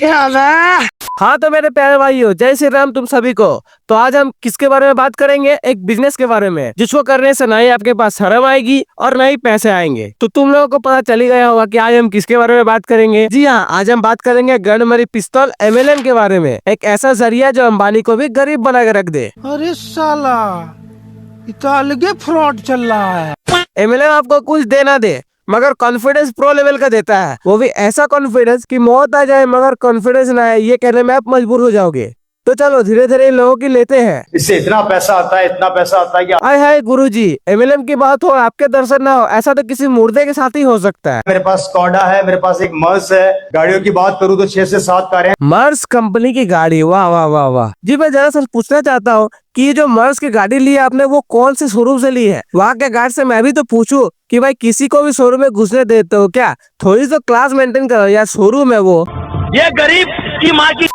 हाँ तो मेरे प्यारे भाइयों, जय श्री राम तुम सभी को। तो आज हम किसके बारे में बात करेंगे? एक बिजनेस के बारे में, जिसको करने से ना ही आपके पास शर्म आएगी और ना ही पैसे आएंगे। तो तुम लोगों को पता चल ही गया होगा कि आज हम किसके बारे में बात करेंगे। जी हाँ, आज हम बात करेंगे गनमरी पिस्तौल MLM के बारे में। एक ऐसा जरिया जो अंबानी को भी गरीब बना के रख दे। अरे साला, इतना अलगे फ्रॉड चल रहा है। MLM आपको कुछ देना दे मगर कॉन्फिडेंस प्रो लेवल का देता है, वो भी ऐसा कॉन्फिडेंस कि मौत आ जाए मगर कॉन्फिडेंस ना आए, ये कहने में आप मजबूर हो जाओगे। तो चलो धीरे धीरे इन लोगों की लेते हैं। इससे इतना पैसा आता है, इतना पैसा आता है कि आय हाय गुरुजी, MLM की बात हो आपके दर्शन ना हो, ऐसा तो किसी मुर्दे के साथ ही हो सकता है। मेरे पास स्कॉडा है, मेरे पास एक मर्स है। गाड़ियों की बात करूं तो 6 से 7 कारें। मर्स कंपनी की गाड़ी, वाह वाह वाह वाह। जी मैं जरा सा पूछना चाहता हूँ कि ये जो मर्स की गाड़ी ली है आपने, वो कौन से शोरूम से ली है? वहाँ के गार्ड से मैं भी तो पूछूं कि भाई किसी को भी शोरूम में घुसने देते हो क्या? थोड़ी तो क्लास मेंटेन करो यार, शोरूम है वो। ये गरीब की माँ की।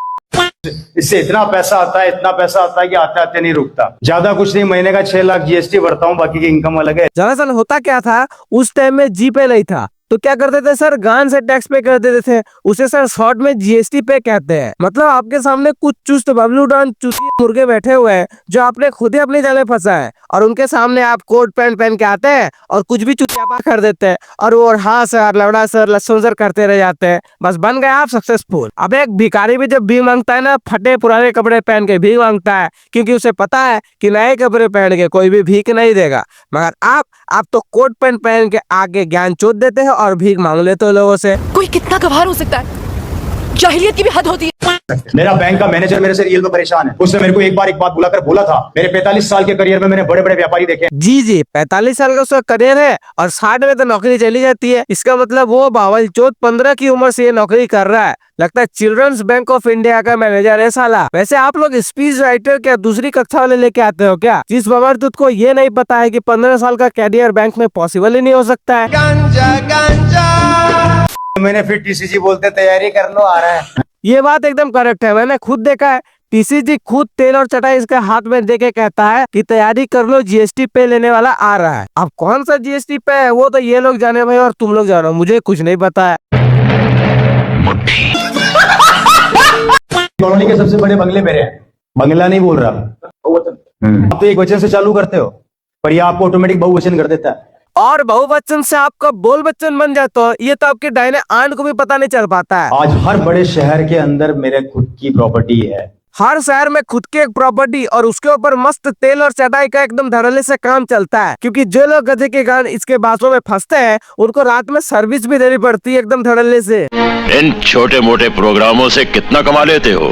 इससे इतना पैसा आता है, इतना पैसा आता है कि आते आते नहीं रुकता। ज्यादा कुछ नहीं, महीने का 6 लाख GST भरता हूँ, बाकी की इनकम अलग है। दरअसल होता क्या था, उस टाइम में जीपे नहीं था, तो क्या करते थे सर, गान से टैक्स पे कर देते थे। उसे सर शॉर्ट में GST पे कहते हैं। मतलब आपके सामने कुछ चुस्त बबलू डॉन चुतिया मुर्गे बैठे हुए हैं जो आपने खुद ही अपनी जाले फंसा है, और उनके सामने आप कोट पैंट पहन के आते हैं और कुछ भी चुतियापा कर देते हैं, और वो हाँ सर, लवड़ा सर, लस्सन सर करते रह जाते हैं। बस बन गए आप सक्सेसफुल। अब एक भिखारी भी जब भीख मांगता है ना, फटे पुराने कपड़े पहन के भीख मांगता है, क्योंकि उसे पता है कि नए कपड़े पहन के कोई भी भीख नहीं देगा। मगर आप तो कोट पैंट पहन के आगे ज्ञान चोट देते हैं और भीख मांग लेते हो लोगों से। कोई कितना गवार हो सकता है, जाहिलियत की भी हद होती है। मेरा बैंक का मैनेजर मेरे से रियल में परेशान है। उसने मेरे को एक बात बुलाकर बोला था, मेरे 45 साल के करियर में मैंने बड़े बड़े व्यापारी देखे। जी 45 साल का उसका करियर है और 60 में तो नौकरी चली जाती है। इसका मतलब वो बावल 15 की उम्र से ये नौकरी कर रहा है। लगता है चिल्ड्रंस बैंक ऑफ इंडिया का मैनेजर है साला। वैसे आप लोग स्पीच राइटर क्या दूसरी कक्षा वाले लेके आते हो क्या, जिस बमरदुत को ये नहीं पता है कि 15 साल का कैरियर बैंक में पॉसिबल ही नहीं हो सकता है। मैंने फिर TCG बोलते तैयारी कर लो, आ रहा है। ये बात एकदम करेक्ट है, मैंने खुद देखा है। TCG खुद तेल और चटाई इसके हाथ में देके कहता है कि तैयारी कर लो, GST पे लेने वाला आ रहा है। अब कौन सा GST पे है वो तो ये लोग जाने भाई, और तुम लोग जानो, मुझे कुछ नहीं पता है। कॉलोनी के सबसे बड़े बंगले मेरे हैं। बंगला नहीं बोल रहा, आप तो एक वचन से चालू करते हो, पर ये आपको ऑटोमेटिक बहुवचन कर देता है। और बहुवचन से आपका बोल बच्चन बन जाता है, ये तो आपके दाहिने आंट को भी पता नहीं चल पाता है। आज हर बड़े शहर के अंदर मेरे खुद की प्रॉपर्टी है। हर शहर में खुद की एक प्रॉपर्टी, और उसके ऊपर मस्त तेल और चटाई का एकदम धड़ल्ले से काम चलता है, क्योंकि जो लोग गधे के कारण इसके बासों में फंसते हैं, उनको रात में सर्विस भी देनी पड़ती है एकदम धड़ल्ले से। इन छोटे मोटे प्रोग्रामों से कितना कमा लेते हो?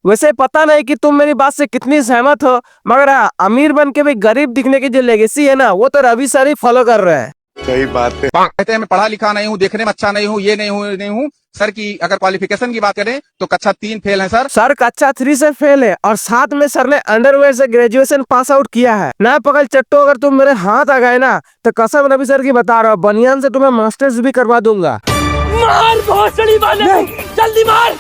वैसे पता नहीं कि तुम मेरी बात से कितनी सहमत हो, मगर अमीर बन के भी गरीब दिखने की जो लेगेसी है ना, वो तो रवि सर ही फॉलो कर रहे हैं। सही बात है। कहते हैं मैं पढ़ा लिखा नहीं हूँ, देखने में अच्छा नहीं हूँ, ये नहीं हूँ। सर की अगर क्वालिफिकेशन की बात करें तो कक्षा 3 फेल है सर। सर कक्षा 3 से फेल है, और साथ में सर ने अंडरवेयर से ग्रेजुएशन पास आउट किया है ना। पकड़ चट्टो, अगर तुम मेरे हाथ आ गए ना तो कसम रवि सर की बता रहा हूँ, बनियान से तुम्हें मास्टर्स भी करवा दूंगा। मार भोसड़ी वाले, जल्दी मार।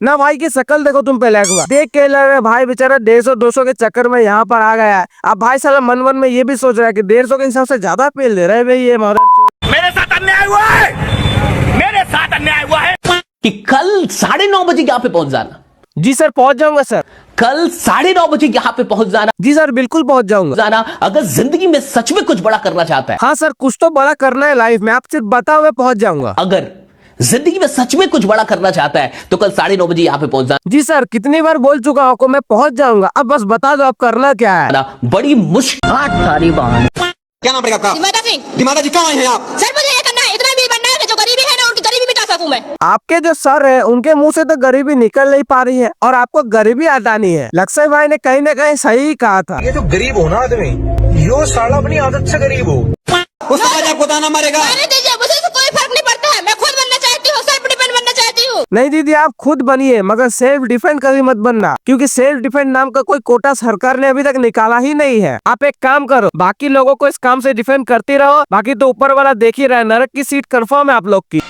ना भाई की शकल देखो तुम पहले एक बार देख के लग रहा है भाई बेचारा 150-200 के चक्कर में यहाँ पर आ गया है। अब भाई साला मन में ये भी सोच रहा है कि 150 के हिसाब से ज्यादा पेल दे रहा है भाई ये मदरचोद। मेरे साथ अन्याय हुआ है, मेरे साथ अन्याय हुआ है। कि कल 9:30 बजे यहाँ पे पहुंच जाना। जी सर पहुंच जाऊंगा सर। कल 9:30 बजे यहाँ पे पहुंच जाना। जी सर बिल्कुल पहुंच जाऊंगा। अगर जिंदगी में सच में कुछ बड़ा करना चाहता है। हाँ सर, कुछ तो बड़ा करना है लाइफ में, आप सिर्फ बताओ मैं पहुंच जाऊंगा। अगर जिंदगी में सच में कुछ बड़ा करना चाहता है तो कल 9:30 बजे यहाँ पे पहुंच जाना। जी सर कितनी बार बोल चुका हूँ, मैं पहुंच जाऊंगा, अब बस बता दो आप करना क्या है। बड़ी मुश्किल। क्या नाम पड़ेगा आपका? दिमागा सिंह। दिमागा जी कहाँ हैं आप? सर मुझे ये करना है, इतना भी बनना है कि जो गरीबी है ना उनकी गरीबी मिटा सकूं मैं। आपके जो सर है उनके मुंह से तो गरीबी निकल नहीं पा रही है, और आपको गरीबी हटानी है। लक्ष्य भाई ने कहीं न कहीं सही कहा था। ये जो गरीब हो ना आदमी, यो साला अपनी आदत से गरीब हो। उसका आज आपको दाना मारेगा। मैंने दीजिए, मुझे तो कोई फर्क नहीं पड़ता है। मैं खुद बनना चाहती हूँ, सेल्फ डिपेंड बनना चाहती हूँ। नहीं दीदी आप खुद बनिए, मगर सेल्फ डिफेंड कभी मत बनना, क्योंकि सेल्फ डिफेंड नाम का कोई कोटा सरकार ने अभी तक निकाला ही नहीं है। आप एक काम करो, बाकी लोगों को इस काम से डिफेंड करती रहो, बाकी तो ऊपर वाला देख ही रहा है, नरक की सीट कंफर्म है आप लोग की।